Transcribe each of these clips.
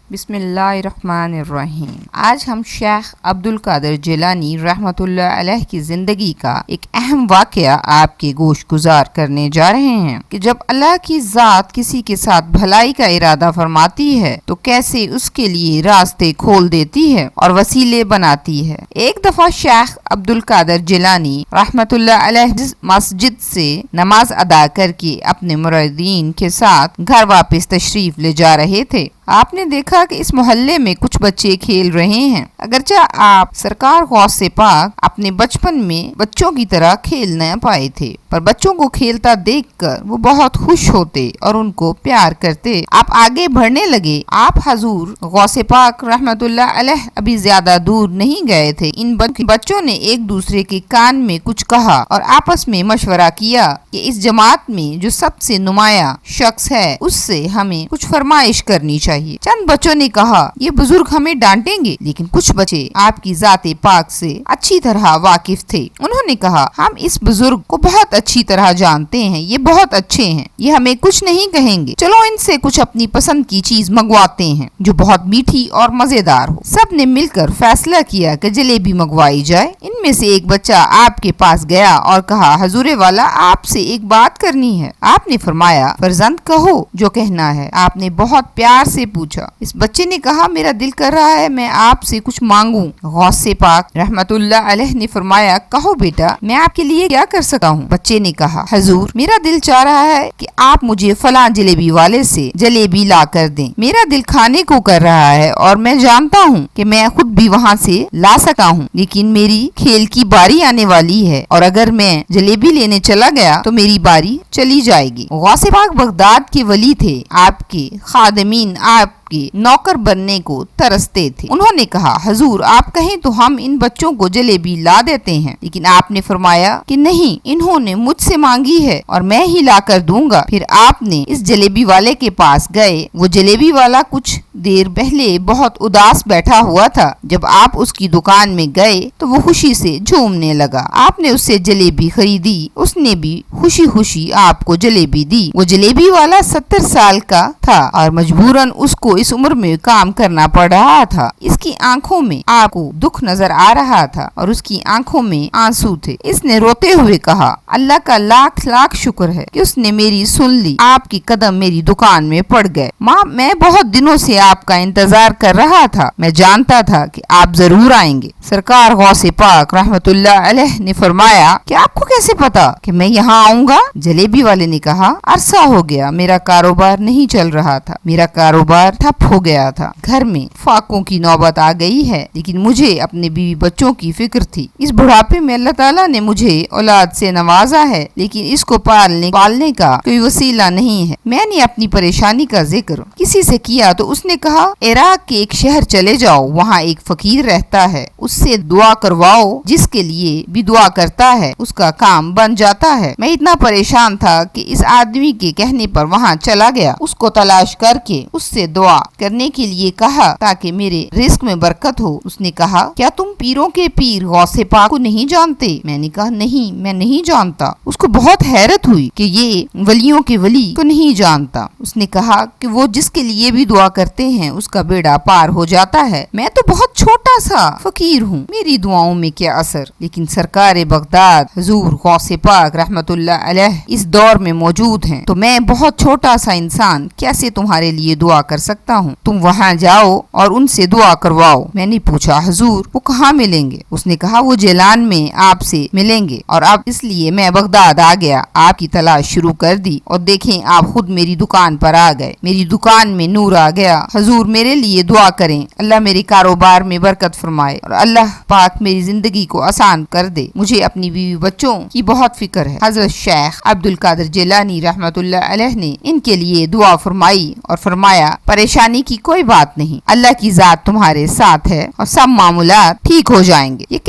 बिस्मिल्लाहिर्रहमानिर्रहीम। आज हम शेख अब्दुल कादिर जिलानी रहमतुल्लाह अलैह की जिंदगी का एक अहम वाक़या आपके गोश गुजार करने जा रहे हैं कि जब अल्लाह की ज़ात किसी के साथ भलाई का इरादा फरमाती है तो कैसे उसके लिए रास्ते खोल देती है और वसीले बनाती है। एक दफा शेख अब्दुल कादिर जिलानी रहमतुल्लाह अलैह मस्जिद से नमाज अदा करके अपने मुरीदीन के साथ घर वापस तशरीफ ले जा रहे थे। आपने देखा कि इस मोहल्ले में कुछ बच्चे खेल रहे हैं। अगरचा आप सरकार गौसे पाक अपने बचपन में बच्चों की तरह खेल न पाए थे, पर बच्चों को खेलता देखकर वो बहुत खुश होते और उनको प्यार करते। आप आगे बढ़ने लगे। आप हजूर गौसे पाक रहमतुल्लाह अलैह अभी ज्यादा दूर नहीं गए थे। इन बच्चों ने एक दूसरे के कान में कुछ कहा और आपस में मशवरा किया कि इस जमात में जो सबसे नुमाया शख्स है उससे हमें कुछ फरमाइश करनी चाहिए। चंद बच्चों ने कहा, ये बुजुर्ग हमें डांटेंगे, लेकिन कुछ बच्चे आपकी ज़ाते पाक से अच्छी तरह वाकिफ थे। उन्होंने कहा, हम इस बुजुर्ग को बहुत अच्छी तरह जानते हैं, ये बहुत अच्छे हैं, ये हमें कुछ नहीं कहेंगे। चलो इनसे कुछ अपनी पसंद की चीज मंगवाते हैं जो बहुत मीठी और मजेदार हो। सब ने मिलकर फैसला किया कि जलेबी मंगवाई जाए। इनमें से एक बच्चा आपके पास गया और कहा, हजूरे वाला, आपसे एक बात करनी है। आपने फरमाया, फरजंद कहो जो कहना है। आपने बहुत प्यार से पूछा। इस बच्चे ने कहा, मेरा दिल कर रहा है मैं आपसे कुछ मांगूं। गौसे पाक रहमतुल्लाह अलैह ने फरमाया, कहो बेटा, मैं आपके लिए क्या कर सकता हूँ। बच्चे ने कहा, हजूर, मेरा दिल चाह रहा है कि आप मुझे फलां जलेबी वाले से जलेबी ला कर दें। मेरा दिल खाने को कर रहा है और मैं जानता हूँ कि मैं खुद भी वहाँ से ला सकता हूँ, लेकिन मेरी खेल की बारी आने वाली है और अगर मैं जलेबी लेने चला गया तो मेरी बारी चली जाएगी। गौसे पाक बगदाद के वली थे। आपके खादमीन आपके नौकर बनने को तरसते थे। उन्होंने कहा, हजूर, आप कहें तो हम इन बच्चों को जलेबी ला देते हैं, लेकिन आपने फरमाया कि नहीं, इन्होंने मुझसे मांगी है और मैं ही ला कर दूंगा। फिर आपने इस जलेबी वाले के पास गए। वो जलेबी वाला कुछ देर पहले बहुत उदास बैठा हुआ था। जब आप उसकी दुकान में गए तो वो खुशी से झूमने लगा। आपने उससे जलेबी खरीदी, उसने भी खुशी खुशी आपको जलेबी दी। वो जलेबी वाला 70 साल का था और मजबूरन उसको इस उम्र में काम करना पड़ रहा था। इसकी आंखों में आपको दुख नजर आ रहा था और उसकी आंखों में आंसू थे। इसने रोते हुए कहा, अल्लाह का लाख लाख शुक्र है कि उसने मेरी सुन ली। आपकी कदम मेरी दुकान में पड़ गए। माँ, मैं बहुत दिनों से आपका इंतजार कर रहा था। मैं जानता था कि आप जरूर आएंगे। सरकार गौसे पाक रहमतुल्लाह अलैह ने फरमाया कि आपको कैसे पता कि मैं यहाँ आऊंगा। जलेबी वाले ने कहा, अरसा हो गया मेरा कारोबार नहीं चल रहा था, मेरा कारोबार ठप हो गया था। घर में फाकों की नौबत आ गई है, लेकिन मुझे अपने बीवी बच्चों की फिक्र थी। इस बुढ़ापे में अल्लाह ताला ने मुझे औलाद से नवाजा है, लेकिन इसको पालने का कोई वसीला नहीं है। मैंने अपनी परेशानी का जिक्र किसी से किया तो उसने कहा, इराक के एक शहर चले जाओ, वहाँ एक फकीर रहता है, उससे दुआ करवाओ। जिसके लिए भी दुआ करता है उसका काम बन जाता है। मैं इतना परेशान था कि इस आदमी के कहने पर वहाँ चला गया। उसको तलाश करके उससे दुआ करने के लिए कहा ताकि मेरे रिस्क में बरकत हो। उसने कहा, क्या तुम पीरों के पीर गौसे पाक को नहीं जानते। मैंने कहा, नहीं, मैं नहीं जानता। उसको बहुत हैरत हुई कि ये वलियों के वली को नहीं जानता। उसने कहा कि वो जिसके लिए भी दुआ करते हैं उसका बेड़ा पार हो जाता है। मैं तो बहुत छोटा सा फकीर हूँ, मेरी दुआओं में क्या असर। लेकिन सरकार बगदाद हजूर गौसे पाक रहमतुल्लाह अलैह इस दौर में मौजूद हैं, तो मैं बहुत छोटा सा इंसान कैसे तुम्हारे लिए दुआ कर सकता हूँ। तुम वहाँ जाओ और उनसे दुआ करवाओ। मैंने पूछा, हजूर, वो कहाँ मिलेंगे। उसने कहा, वो जेलान में आपसे मिलेंगे। और अब इसलिए मैं बगदाद आ गया, आपकी तलाश शुरू कर दी और देखें आप खुद मेरी दुकान पर आ गए। मेरी दुकान में नूर आ गया। हजूर, मेरे लिए दुआ करें, अल्लाह मेरे कारोबार में बरकत फरमाए और अल्लाह पाक मेरी जिंदगी को आसान कर दे। मुझे अपनी बीवी बच्चों की बहुत फिक्र है। हजरत शेख अब्दुल कादिर जिलानी रहमतुल्लाह अलैह ने इनके लिए दुआ फरमाई और फरमाया, परेशानी की कोई बात नहीं, अल्लाह की जात तुम्हारे साथ है और सब मामूलात ठीक हो जाएंगे। ये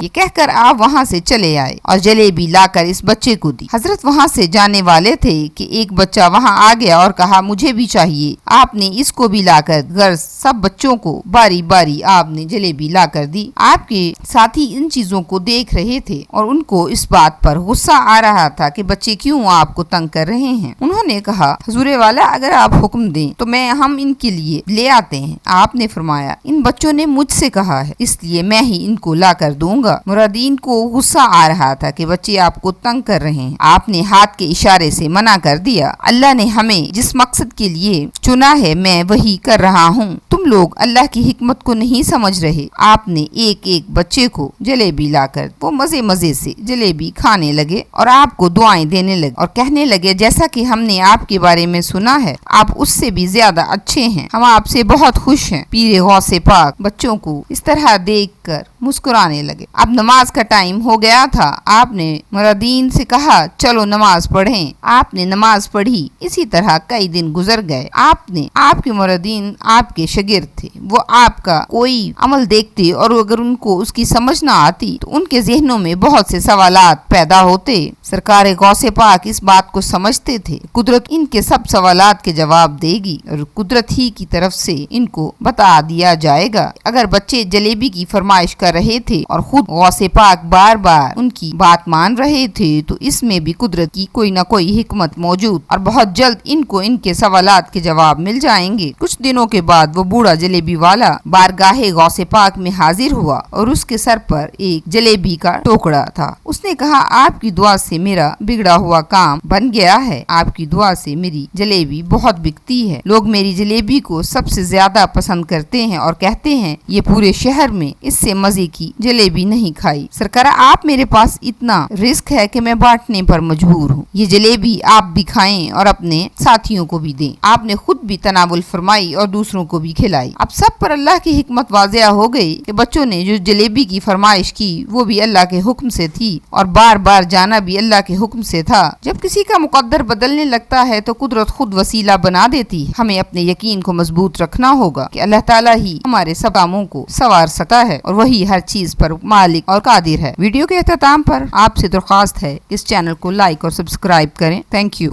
कहकर आप वहाँ से चले आए और जलेबी लाकर इस बच्चे को दी। हजरत वहाँ से जाने वाले थे कि एक बच्चा वहाँ आ गया और कहा, मुझे भी चाहिए। आपने इसको भी लाकर घर सब बच्चों को बारी बारी आपने जलेबी लाकर दी। आपके साथी इन चीजों को देख रहे थे और उनको इस बात पर गुस्सा आ रहा था कि बच्चे क्यों आपको तंग कर रहे हैं। उन्होंने कहा, हुजूरे वाला, अगर आप हुक्म दें तो हम इन ان کے لیے لے آتے ہیں۔ آپ نے فرمایا ان بچوں نے مجھ سے کہا ہے اس لیے میں ہی ان کو لا کر دوں گا۔ مرادین کو غصہ آ رہا تھا کہ بچے آپ کو تنگ کر رہے ہیں۔ آپ نے ہاتھ کے اشارے سے منع کر دیا۔ اللہ نے ہمیں جس مقصد کے لیے چنا ہے میں وہی کر رہا ہوں، تم لوگ اللہ کی حکمت کو نہیں سمجھ رہے۔ آپ نے ایک ایک بچے کو جلیبی لا کر وہ مزے مزے سے جلیبی کھانے لگے اور آپ کو دعائیں دینے لگے اور کہنے لگے جیسا کہ ہم نے آپ کے بارے میں سنا ہے آپ اس سے بھی زیادہ اچھے ہیں، ہم آپ سے بہت خوش ہیں۔ پیر غوث پاک بچوں کو اس طرح دیکھ کر مسکرانے لگے۔ اب نماز کا ٹائم ہو گیا تھا۔ آپ نے مرادین سے کہا چلو نماز پڑھیں۔ آپ نے نماز پڑھی۔ اسی طرح کئی دن گزر گئے۔ آپ کے مرادین آپ کے شاگرد تھے، وہ آپ کا کوئی عمل دیکھتے اور اگر ان کو اس کی سمجھ نہ آتی تو ان کے ذہنوں میں بہت سے سوالات پیدا ہوتے۔ سرکار غوث پاک اس بات کو سمجھتے تھے قدرت ان کے سب سوالات کے جواب دے گی اور قدرت ہی کی طرف سے ان کو بتا دیا جائے گا۔ اگر بچے جلیبی کی فرمائش کر رہے تھے اور خود غوث پاک بار بار ان کی بات مان رہے تھے تو اس میں بھی قدرت کی کوئی نہ کوئی حکمت موجود اور بہت جلد ان کو ان کے سوالات کے جواب مل جائیں گے۔ کچھ دنوں کے بعد وہ بوڑھا جلیبی والا بارگاہ غوث پاک میں حاضر ہوا اور اس کے سر پر ایک جلیبی کا ٹوکرا تھا۔ اس نے کہا آپ کی دعا سے میرا بگڑا ہوا کام بن گیا ہے، آپ کی دعا سے میری جلیبی بہت بکتی ہے، لوگ میری جلیبی کو سب سے زیادہ پسند کرتے ہیں اور کہتے ہیں یہ پورے شہر میں اس سے مزے کی جلیبی نہیں کھائی۔ سرکار آپ میرے پاس اتنا رزق ہے کہ میں بانٹنے پر مجبور ہوں، یہ جلیبی آپ بھی کھائیں اور اپنے ساتھیوں کو بھی دیں۔ آپ نے خود بھی تناول فرمائی اور دوسروں کو بھی کھلائی۔ اب سب پر اللہ کی حکمت واضح ہو گئی کہ بچوں نے جو جلیبی کی فرمائش کی وہ بھی اللہ کے حکم سے تھی اور بار بار جانا بھی اللہ کے حکم سے تھا۔ جب کسی کا مقدر بدلنے لگتا ہے تو قدرت خود وسیلہ بنا دیتی ہے۔ ہمیں اپنے یقین کو مضبوط رکھنا ہوگا کہ اللہ تعالیٰ ہی ہمارے سب کاموں کو سنوار سکتا ہے اور وہی ہر چیز پر مالک اور قادر ہے۔ ویڈیو کے اختتام پر آپ سے درخواست ہے کہ اس چینل کو لائک اور سبسکرائب کریں۔ Thank you.